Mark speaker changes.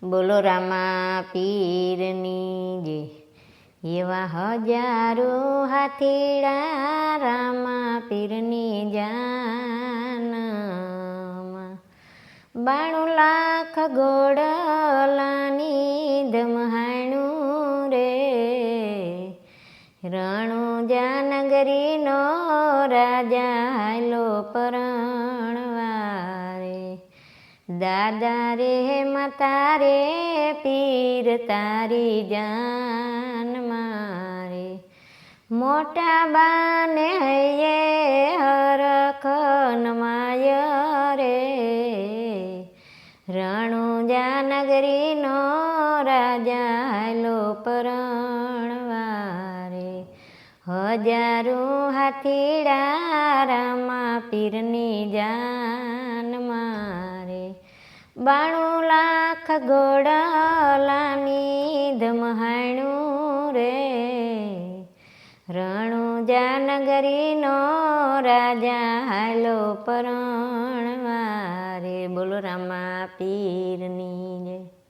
Speaker 1: બોલો રામા પીરની જય. એવા હજારો હાથીડા રામા પીરની જાનમાં, 92 લાખ ઘોડલાની ધમહાણું રે, રણુજાનગરીનો રાજા હાલો પરણવા રે. દાદા રે માતા રે પીર તારી જાન મારે, મોટા બાને હૈયે હરખન માય રે, રણુજાનગરીનો રાજા હાલો પરણવા રે. હજારો હાથીડા રામા પીરની જાન મારે, 92 લાખ ઘોડલાની ધમહાણું રે, રણુજાનગરીનો રાજા હાલો પરણવા રે. બોલો રામા પીરની.